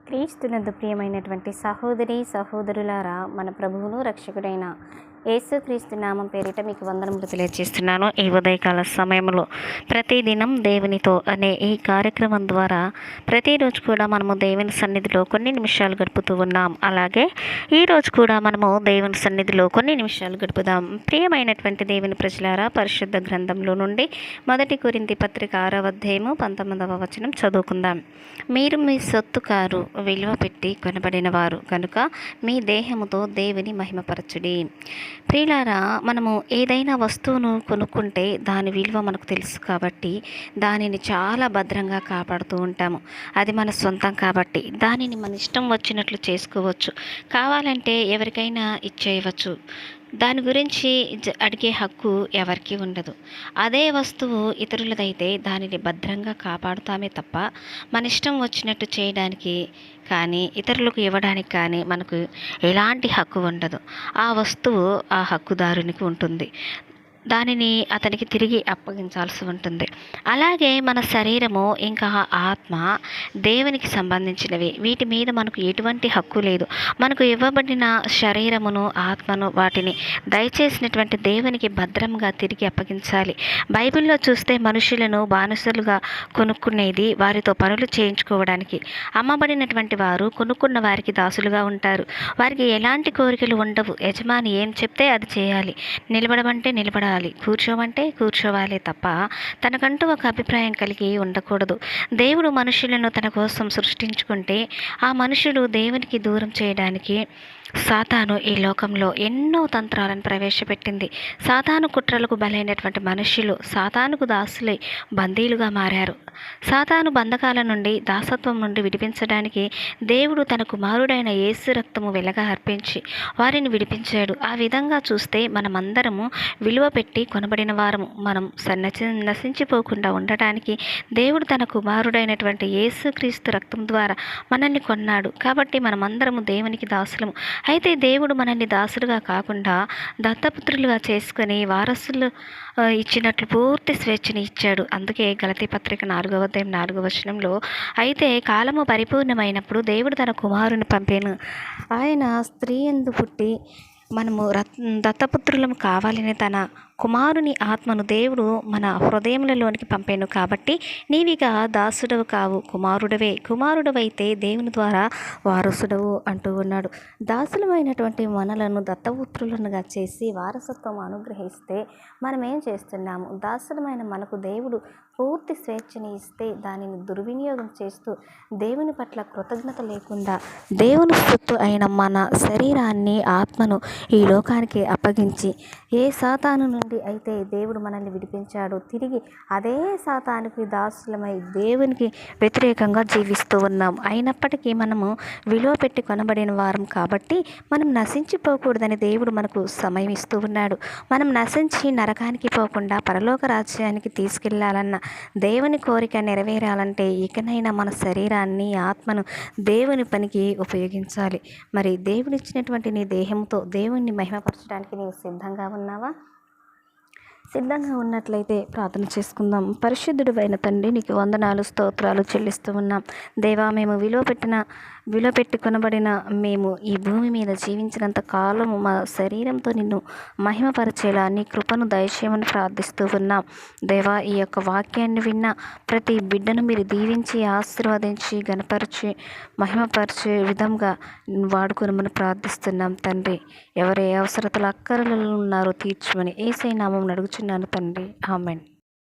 క్రీస్తునందు ప్రియమైనటువంటి సహోదరి సహోదరులారా, మన ప్రభువును రక్షకుడైన యేసుక్రీస్తు నామం పేరిట మీకు వందనములు తెలియజేస్తున్నాను. ఈ ఉదయకాల సమయంలో ప్రతిదినం దేవునితో అనే ఈ కార్యక్రమం ద్వారా ప్రతిరోజు కూడా మనము దేవుని సన్నిధిలో కొన్ని నిమిషాలు గడుపుతూ ఉన్నాం. అలాగే ఈరోజు కూడా మనము దేవుని సన్నిధిలో కొన్ని నిమిషాలు గడుపుదాం. ప్రియమైనటువంటి దేవుని ప్రజలారా, పరిశుద్ధ గ్రంథంలో నుండి 1 కొరింథీ పత్రిక 6వ అధ్యాయము 19వ వచనం చదువుకుందాం. మీరు మీ సొత్తు కారు, విలువ పెట్టి కొనబడిన వారు కనుక మీ దేహముతో దేవుని మహిమపరచుడి. ప్రియులారా, మనము ఏదైనా వస్తువును కొనుక్కుంటే దాని విలువ మనకు తెలుసు కాబట్టి దానిని చాలా భద్రంగా కాపాడుతూ ఉంటాము. అది మన సొంతం కాబట్టి దానిని మన ఇష్టం వచ్చినట్లు చేసుకోవచ్చు. కావాలంటే ఎవరికైనా ఇచ్చేయవచ్చు. దాని గురించి అడిగే హక్కు ఎవరికీ ఉండదు. అదే వస్తువు ఇతరులదైతే దానిని భద్రంగా కాపాడుతామే తప్ప మన ఇష్టం వచ్చినట్టు చేయడానికి కానీ ఇతరులకు ఇవ్వడానికి కానీ మనకు ఎలాంటి హక్కు ఉండదు. ఆ వస్తువు ఆ హక్కుదారునికి ఉంటుంది. దానిని అతనికి తిరిగి అప్పగించాల్సి ఉంటుంది. అలాగే మన శరీరము ఇంకా ఆత్మ దేవునికి సంబంధించినవి. వీటి మీద మనకు ఎటువంటి హక్కు లేదు. మనకు ఇవ్వబడిన శరీరమును ఆత్మను వాటిని దయచేసినటువంటి దేవునికి భద్రంగా తిరిగి అప్పగించాలి. బైబిల్లో చూస్తే మనుషులను బానిసలుగా కొనుక్కునేది వారితో పనులు చేయించుకోవడానికి. అమ్మబడినటువంటి వారు కొనుక్కున్న వారికి దాసులుగా ఉంటారు. వారికి ఎలాంటి కోరికలు ఉండవు. యజమాని ఏం చెప్తే అది చేయాలి. నిలబడమంటే నిలబడాలి, కూర్చోమంటే కూర్చోవాలి తప్ప తనకంటూ ఒక అభిప్రాయం కలిగి ఉండకూడదు. దేవుడు మనుషులను తన కోసం సృష్టించుకుంటే ఆ మనుషులు దేవునికి దూరం చేయడానికి సాతాను ఈ లోకంలో ఎన్నో తంత్రాలను ప్రవేశపెట్టింది. సాతాను కుట్రలకు బలైనటువంటి మనుషులు సాతానుకు దాసులై బందీలుగా మారారు. సాతాను బంధకాల నుండి, దాసత్వం నుండి విడిపించడానికి దేవుడు తన కుమారుడైన యేసు రక్తము వెలగా అర్పించి వారిని విడిపించాడు. ఆ విధంగా చూస్తే మనమందరము విలువ పెట్టి కొనబడిన వారము. మనం నశించిపోకుండా ఉండటానికి దేవుడు తన కుమారుడైనటువంటి యేసుక్రీస్తు రక్తం ద్వారా మనల్ని కొన్నాడు. కాబట్టి మనమందరము దేవునికి దాసులము. అయితే దేవుడు మనల్ని దాసులుగా కాకుండా దత్తపుత్రులుగా చేసుకొని వారసులు ఇచ్చినట్లు పూర్తి స్వేచ్ఛని ఇచ్చాడు. అందుకే గలతీ పత్రిక 4వ అధ్యాయం 4వ వచనంలో, అయితే కాలము పరిపూర్ణమైనప్పుడు దేవుడు తన కుమారుని పంపెను. ఆయన స్త్రీ యందు పుట్టి మనము దత్తపుత్రులము కావాలని తన కుమారుని ఆత్మను దేవుడు మన హృదయములలోనికి పంపాను. కాబట్టి నీవిగా దాసుడవు కావు, కుమారుడవే. కుమారుడవైతే దేవుని ద్వారా వారసుడవు అంటూ ఉన్నాడు. దాసులమైనటువంటి మనలను దత్తపుత్రులనుగా చేసి వారసత్వం అనుగ్రహిస్తే మనం ఏం చేస్తున్నాము? దాసులమైన మనకు దేవుడు పూర్తి స్వేచ్ఛని ఇస్తే దానిని దుర్వినియోగం చేస్తూ దేవుని పట్ల కృతజ్ఞత లేకుండా దేవుని సొత్తు అయిన మన శరీరాన్ని, ఆత్మను ఈ లోకానికి అప్పగించి ఏ సాతాను నుండి అయితే దేవుడు మనల్ని విడిపించాడో తిరిగి అదే సాతానుకి దాసులమై దేవునికి వ్యతిరేకంగా జీవిస్తూ ఉన్నాం. అయినప్పటికీ మనము విలువ పెట్టి కొనబడిన వారం కాబట్టి మనం నశించిపోకూడదని దేవుడు మనకు సమయం ఇస్తూ ఉన్నాడు. మనం నశించి నరకానికి పోకుండా పరలోక రాజ్యానికి తీసుకెళ్లాలన్న దేవుని కోరిక నెరవేరాలంటే ఇకనైనా మన శరీరాన్ని, ఆత్మను దేవుని పనికి ఉపయోగించాలి. మరి దేవుడిచ్చినటువంటి నీ దేహంతో దేవుణ్ణి మహిమపరచడానికి నీవు సిద్ధంగా ఉన్నావా? సిద్ధంగా ఉన్నట్లయితే ప్రార్థన చేసుకుందాం. పరిశుద్ధుడు అయిన తండ్రి, నీకు వందనాలు, స్తోత్రాలు చెల్లిస్తూ ఉన్నాం. దేవా, మేము విలువ పెట్టి కొనబడిన మేము ఈ భూమి మీద జీవించినంత కాలము మా శరీరంతో నిన్ను మహిమపరిచేలా నీ కృపను దయచేయమని ప్రార్థిస్తూ ఉన్నాం. దేవా, ఈ యొక్క వాక్యాన్ని విన్న ప్రతి బిడ్డను మీరు దీవించి, ఆశీర్వదించి, గణపరిచి, మహిమపరిచే విధంగా వాడుకొనమని ప్రార్థిస్తున్నాం తండ్రి. ఎవరే అవసరతలు, అక్కరలు ఉన్నారో తీర్చమని యేసయ్య నామమున అడుగుచున్నాను తండ్రి. ఆమేన్.